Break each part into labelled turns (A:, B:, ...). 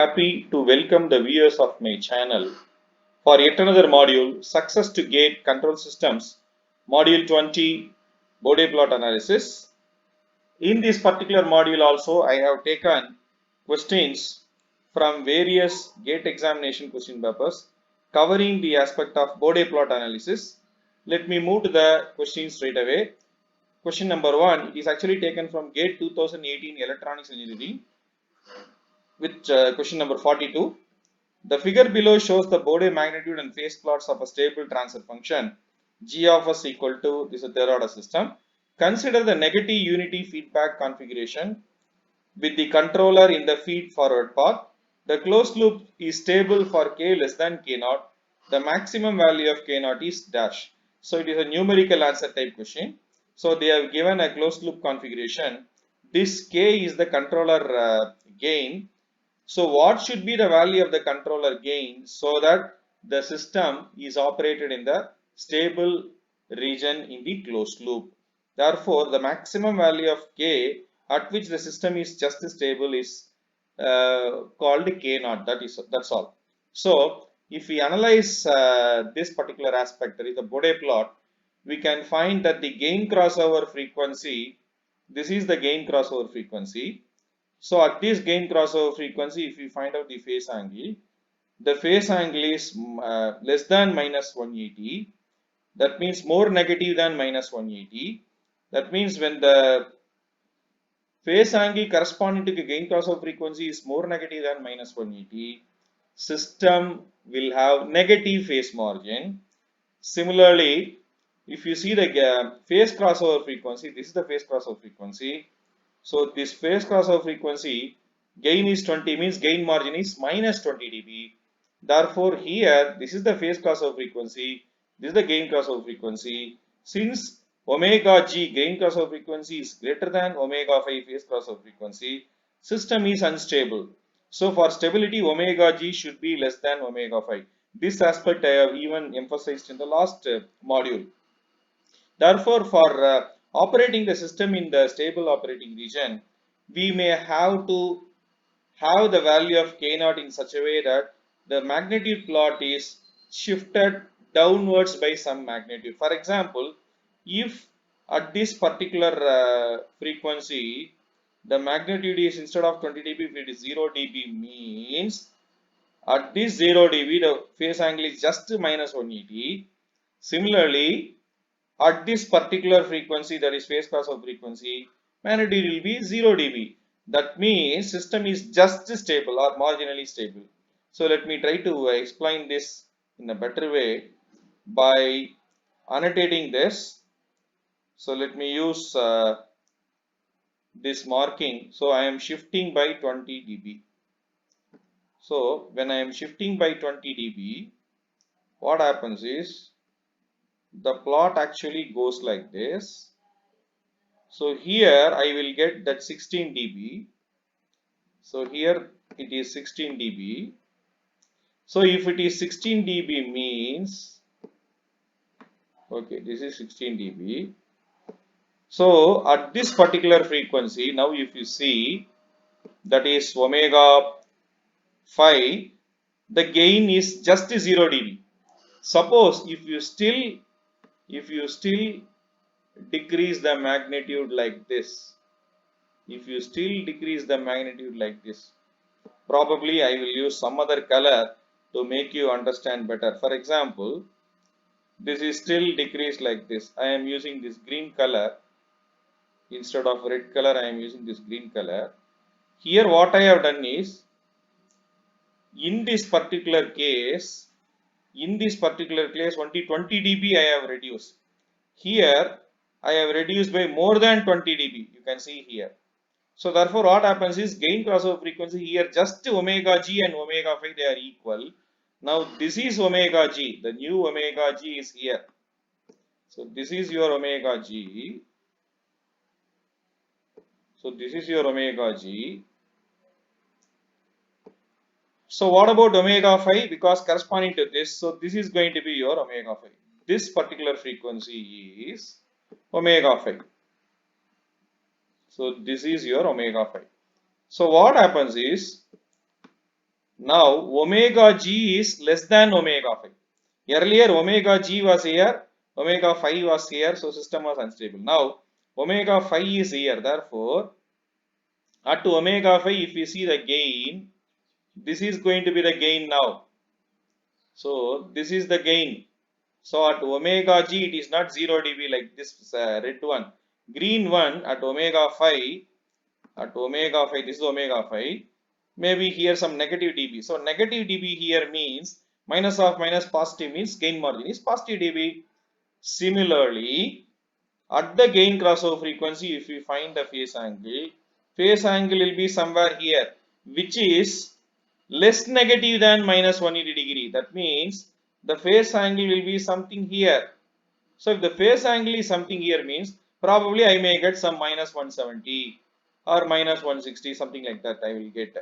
A: Happy to welcome the viewers of my channel for yet another module, Success to Gate Control Systems, Module 20, Bode Plot Analysis. In this particular module also, I have taken questions from various gate examination question papers covering the aspect of Bode Plot Analysis. Let me move to the questions straight away. Question number 1, it is actually taken from GATE 2018 Electronics Engineering with question number 42. The figure below shows the Bode magnitude and phase plots of a stable transfer function g of s equal to this is a third order system. Consider the negative unity feedback configuration with the controller in the feed forward path. The closed loop is stable for k less than k naught. The maximum value of k naught is dash. So it is a numerical answer type question. So they have given a closed loop configuration. This k is the controller gain. So what should be the value of the controller gain so that the system is operated in the stable region in the closed loop. Therefore, the maximum value of k at which the system is just stable is called k naught. That's all. So if we analyze this particular aspect, that is the Bode plot, we can find that the gain crossover frequency, this is the gain crossover frequency. So at this gain crossover frequency, if we find out the phase angle is less than minus 180. That means more negative than minus 180. That means when the phase angle corresponding to the gain crossover frequency is more negative than minus 180, system will have negative phase margin. Similarly, if you see the phase crossover frequency, this is the phase crossover frequency. So this phase crossover frequency gain is 20 means gain margin is minus 20 dB. Therefore, here this is the phase crossover frequency, this is the gain crossover frequency. Since omega g gain crossover frequency is greater than omega phi phase crossover frequency, system is unstable. So for stability, omega g should be less than omega phi. This aspect I have even emphasized in the last module. Therefore, for operating the system in the stable operating region, we may have to have the value of k naught in such a way that the magnitude plot is shifted downwards by some magnitude. For example, if at this particular frequency, the magnitude is instead of 20 dB, if it is 0 dB means at this 0 dB, the phase angle is just minus 180. Similarly, at this particular frequency, that is phase crossover frequency, magnitude will be 0 dB. That means system is just stable or marginally stable. So let me try to explain this in a better way by annotating this. So let me use this marking. So I am shifting by 20 dB. So when I am shifting by 20 dB, what happens is the plot actually goes like this. So here I will get that 16 dB. So here it is 16 dB. So if it is 16 dB means, okay, this is 16 dB. So at this particular frequency, now if you see, that is omega phi, the gain is just 0 dB. Suppose if you still decrease the magnitude like this, if you still decrease the magnitude like this, probably I will use some other color to make you understand better. For example, this is still decreased like this. I am using this green color instead of red color. I am using this green color. Here what I have done is, in this particular case only 20 dB I have reduced. Here I have reduced by more than 20 dB. You can see here. So therefore what happens is gain crossover frequency here just omega g and omega phi, they are equal. Now this is omega g, the new omega g is here. So this is your omega g. So this is your omega g. So what about omega phi? Because corresponding to this, so this is going to be your omega phi. This particular frequency is omega phi. So this is your omega phi. So what happens is, Now omega g is less than omega phi. Earlier omega g was here, omega phi was here, so system was unstable. Now omega phi is here, therefore at omega phi if we see the gain, this is going to be the gain now. So this is the gain. So at omega g it is not 0 dB like this red one. Green one at omega phi, this is omega phi, maybe here some negative dB. So negative dB here means minus of minus positive means gain margin is positive dB. Similarly, at the gain crossover frequency, if we find the phase angle will be somewhere here, which is less negative than minus 180 degree. That means the phase angle will be something here. So if the phase angle is something here means probably I may get some minus 170 or minus 160, something like that I will get.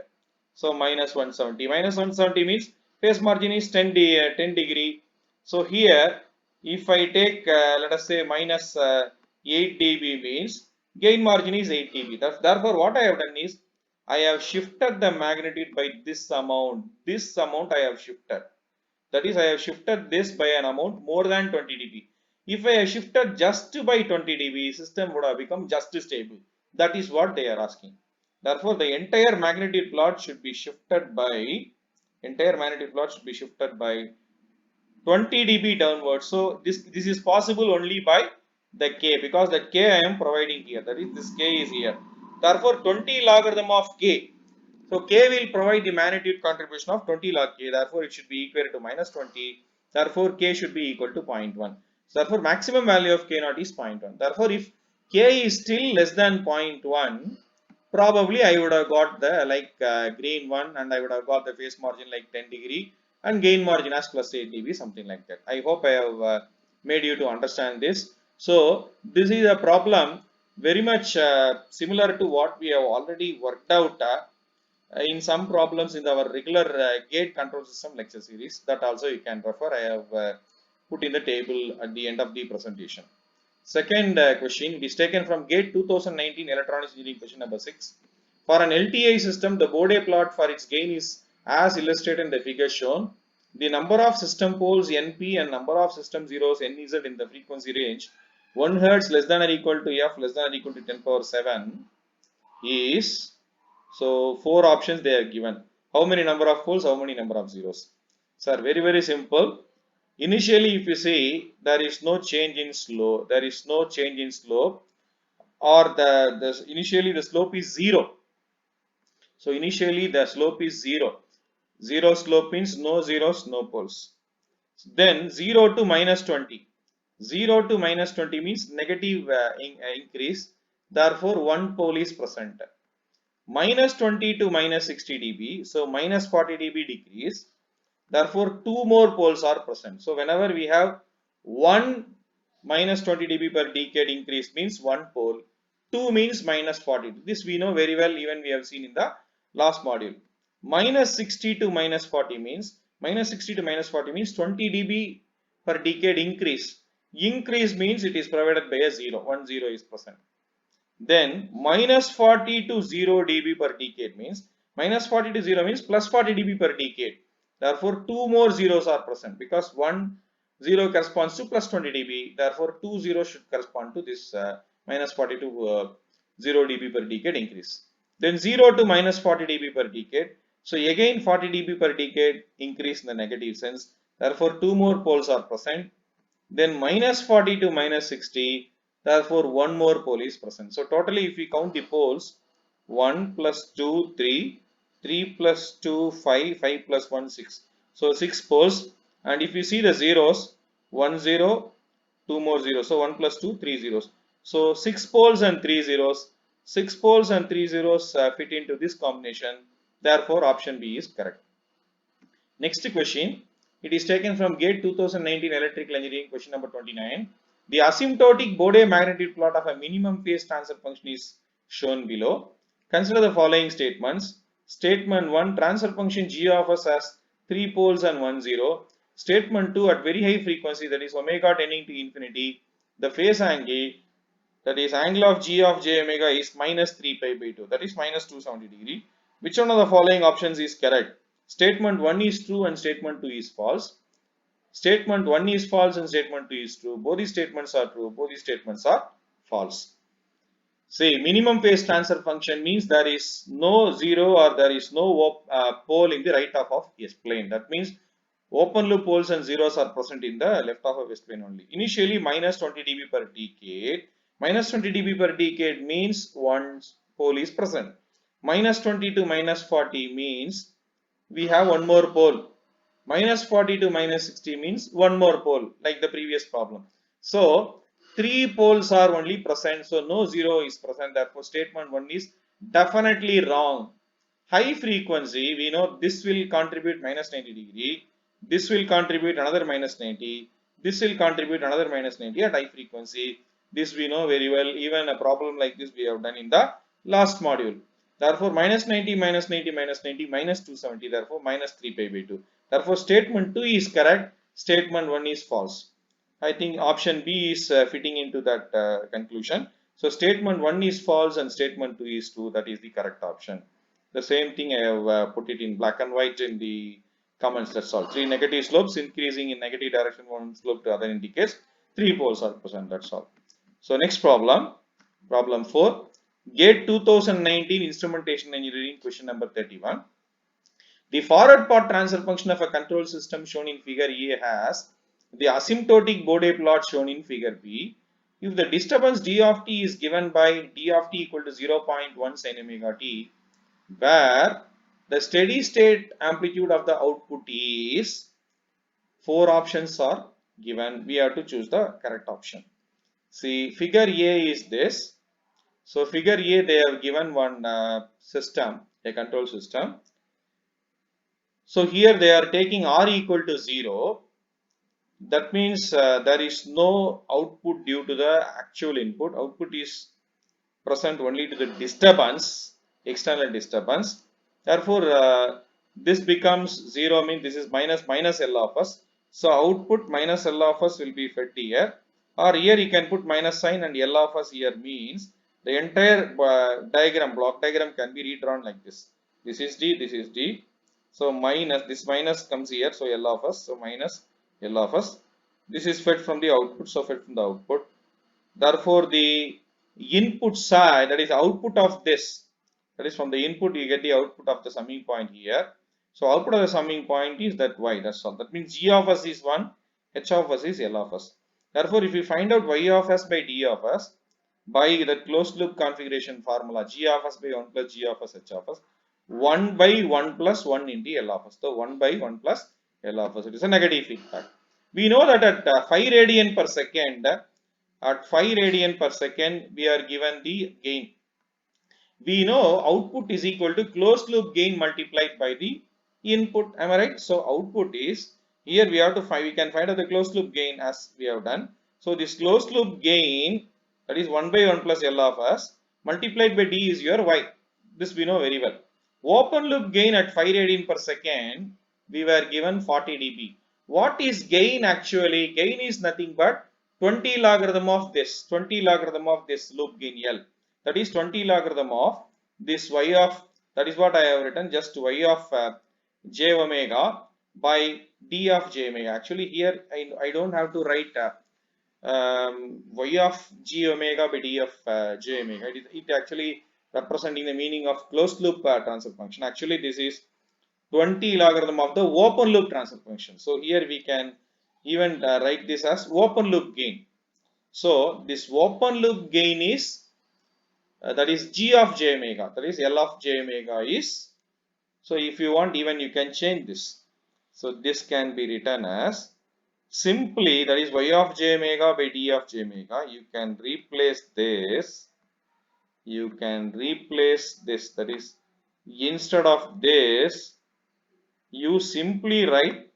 A: So minus 170. Minus 170 means phase margin is 10 degree. So here if I take let us say minus 8 dB means gain margin is 8 dB. Therefore what I have done is I have shifted the magnitude by this amount. This amount I have shifted. That is, I have shifted this by an amount more than 20 dB. If I have shifted just by 20 dB, system would have become just stable. That is what they are asking. Therefore, the entire magnitude plot should be shifted by 20 dB downwards. So this is possible only by the k, because that k I am providing here. That is, this k is here. Therefore, 20 logarithm of k. So k will provide the magnitude contribution of 20 log k. Therefore, it should be equal to minus 20. Therefore, k should be equal to 0.1. So, therefore, maximum value of k naught is 0.1. Therefore, if k is still less than 0.1, probably I would have got the green one, and I would have got the phase margin like 10 degree and gain margin as plus 8 dB, something like that. I hope I have made you to understand this. So this is a problem very much similar to what we have already worked out in some problems in our regular gate control system lecture series. That also you can refer. I have put in the table at the end of the presentation. Second question, it is taken from GATE 2019 Electronics Engineering question number 6. For an LTI system, the Bode plot for its gain is as illustrated in the figure shown. The number of system poles NP and number of system zeros NZ in the frequency range 1 Hz less than or equal to F less than or equal to 10 power 7 is, so 4 options they are given. How many number of poles, how many number of zeros? Sir, very simple. Initially, if you see, there is no change in slope, or initially the slope is 0. So initially the slope is 0. 0 slope means no zeros, no poles. Then 0 to minus 20. 0 to minus 20 means negative increase. Therefore, 1 pole is present. Minus 20 to minus 60 dB. So minus 40 dB decrease. Therefore, 2 more poles are present. So whenever we have 1 minus 20 dB per decade increase means 1 pole. 2 means minus 40. This we know very well, even we have seen in the last module. Minus 60 to minus 40 means 20 dB per decade increase. Increase means it is provided by a 0. 1 0 is present. Then minus 40 to 0 dB per decade means minus 40 to 0 means plus 40 dB per decade. Therefore, 2 more zeros are present because 1 0 corresponds to plus 20 dB. Therefore, 2 zeros should correspond to this minus 40 to 0 dB per decade increase. Then 0 to minus 40 dB per decade. So again 40 dB per decade increase in the negative sense. Therefore, 2 more poles are present. Then minus 40 to minus 60. Therefore, 1 more pole is present. So totally if we count the poles, 1 plus 2, 3. 3 plus 2, 5, 5 plus 1, 6. So 6 poles, and if you see the zeros, 1 0, 2 more zeros. So 1 plus 2, 3 zeros. So 6 poles and 3 zeros. 6 poles and 3 zeros fit into this combination. Therefore, option B is correct. Next question, it is taken from GATE 2019 Electrical Engineering question number 29. The asymptotic Bode magnitude plot of a minimum phase transfer function is shown below. Consider the following statements. Statement 1, transfer function g of s has 3 poles and 1 0. Statement 2, at very high frequency, that is omega tending to infinity, the phase angle, that is angle of g of j omega, is minus 3 pi by 2, that is minus 270 degree. Which one of the following options is correct? Statement 1 is true and statement 2 is false. Statement 1 is false and statement 2 is true. Both these statements are true. Both these statements are false. See, minimum phase transfer function means there is no zero or there is no pole in the right half of S plane. That means open loop poles and zeros are present in the left half of S plane only. Initially minus 20 dB per decade. Minus 20 dB per decade means one pole is present. Minus 20 to minus 40 means we have one more pole. Minus 40 to minus 60 means one more pole, like the previous problem. So, three poles are only present, so no zero is present. Therefore, statement 1 is definitely wrong. High frequency, we know this will contribute minus 90 degree. This will contribute another minus 90. This will contribute another minus 90 at high frequency. This we know very well. Even a problem like this we have done in the last module. Therefore, minus 90, minus 90, minus 90, minus 270. Therefore, minus 3 pi by 2. Therefore, statement 2 is correct. Statement 1 is false. I think option B is fitting into that conclusion. So, statement 1 is false and statement 2 is true. That is the correct option. The same thing I have put it in black and white in the comments. That's all. 3 negative slopes increasing in negative direction, one slope to other indicates 3 poles are present. That's all. So, next problem. Problem 4. GATE 2019 Instrumentation Engineering question number 31. The forward path transfer function of a control system shown in figure A has the asymptotic Bode plot shown in figure B. If the disturbance d of t is given by d of t equal to 0.1 sin omega t, where the steady state amplitude of the output is, 4 options are given. We have to choose the correct option. See, figure A is this. So, figure A, they have given one system, a control system. So, here they are taking R equal to 0. That means there is no output due to the actual input. Output is present only to the disturbance, external disturbance. Therefore, this becomes 0, means this is minus L of S. So, output minus L of S will be fed here. Or here you can put minus sign and L of S here means the entire block diagram can be redrawn like this. This is D, this is D. So, this minus comes here. So, L of S. So, minus L of S. This is fed from the output. So, fed from the output. Therefore, the input side, that is output of this, that is from the input you get the output of the summing point here. So, output of the summing point is that Y. That's all. That means G of S is 1, H of S is L of S. Therefore, if you find out Y of S by D of S by the closed loop configuration formula, G of S by 1 plus G of S H of S, 1 by 1 plus 1 into L of S. So, 1 by 1 plus L of S. It is a negative feedback. We know that at 5 radian per second, we are given the gain. We know output is equal to closed loop gain multiplied by the input. Am I right? So, output is, here we have to find, we can find out the closed loop gain as we have done. So, this closed loop gain, that is 1 by 1 plus L of S, multiplied by D is your Y. This we know very well. Open loop gain at 5 radian per second, we were given 40 dB. What is gain actually? Gain is nothing but 20 logarithm of this, 20 logarithm of this loop gain L. That is 20 logarithm of this Y of, that is what I have written, just Y of j omega by D of j omega. Actually, here I don't have to write Y of g omega by D of j omega. It actually representing the meaning of closed loop transfer function. Actually, this is 20 logarithm of the open loop transfer function. So, here we can even write this as open loop gain. So, this open loop gain is that is G of j omega, that is L of j omega is. So, if you want, even you can change this. So, this can be written as simply, that is Y of j omega by D of j omega. You can replace this. You can replace this. That is, instead of this, you simply write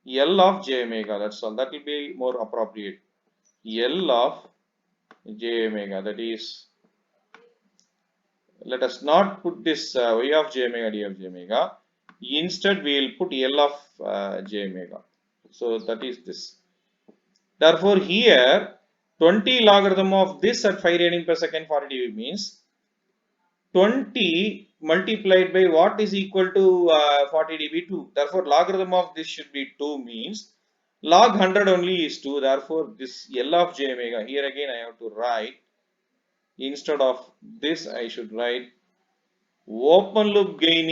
A: L of j omega. That's all. That will be more appropriate. L of j omega. That is, let us not put this Y of j omega, D of j omega. Instead, we will put L of j omega. So, that is this. Therefore, here 20 logarithm of this at 5 radian per second 40 dB means 20 multiplied by what is equal to 40 dB 2. Therefore, logarithm of this should be 2 means log 100 only is 2. Therefore, this L of j omega, here again I have to write, instead of this I should write open loop gain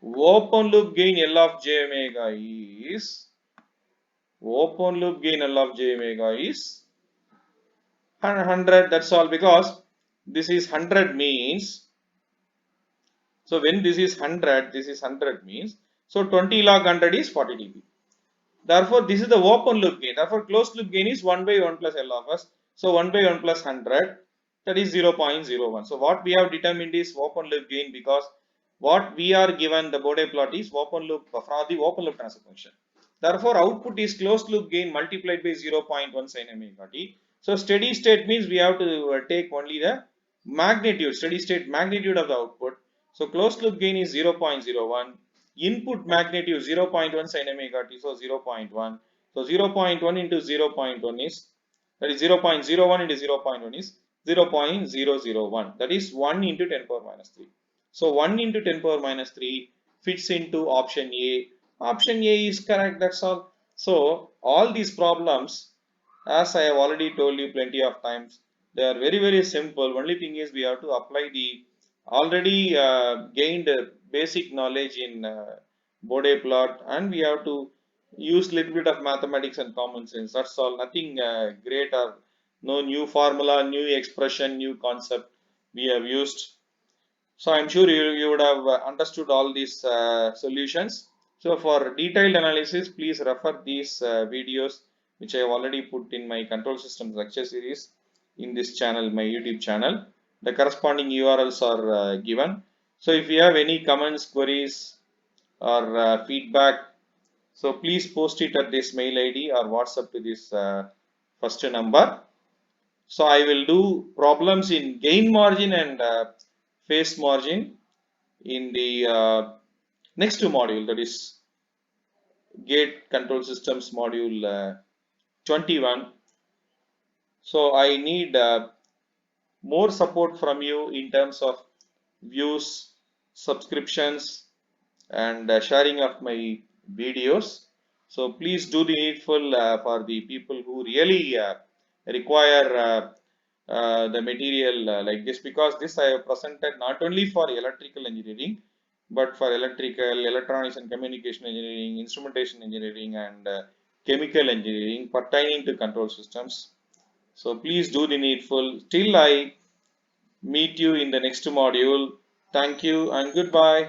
A: L of j omega is open loop gain L of j omega is 100. That's all, because this is 100 means, so when this is 100, this is 100 means, so 20 log 100 is 40 dB. Therefore, this is the open loop gain. Therefore, closed loop gain is 1 by 1 plus L of s. So 1 by 1 plus 100, that is 0.01. So what we have determined is open loop gain, because what we are given the Bode plot is open loop from the open loop transfer function. Therefore, output is closed loop gain multiplied by 0.1 sin omega t. So steady state means we have to take only the magnitude, steady state magnitude of the output. So closed loop gain is 0.01. Input magnitude 0.1 sin omega t, so 0.1. So 0.1 into 0.1 is, that is 0.01 into 0.1 is 0.001. That is 1 into 10 power minus 3. So 1 into 10 power minus 3 fits into option A. Option A is correct, that's all. So all these problems, as I have already told you plenty of times, they are very simple. Only thing is we have to apply the already gained basic knowledge in Bode plot, and we have to use little bit of mathematics and common sense. That's all. Nothing great, or no new formula, new expression, new concept we have used. So I'm sure you would have understood all these solutions. So for detailed analysis, please refer these videos which I have already put in my control systems lecture series in this channel, my YouTube channel. The corresponding URLs are given. So if you have any comments, queries, or feedback, so please post it at this mail ID or WhatsApp to this first number. So I will do problems in gain margin and phase margin in the next module, that is gate control systems module 21. So I need more support from you in terms of views, subscriptions, and sharing of my videos. So please do the needful for the people who really require the material like this, because this I have presented not only for electrical engineering, but for electrical, electronics and communication engineering, instrumentation engineering, and chemical engineering pertaining to control systems. So please do the needful. Till I meet you in the next module. Thank you and goodbye.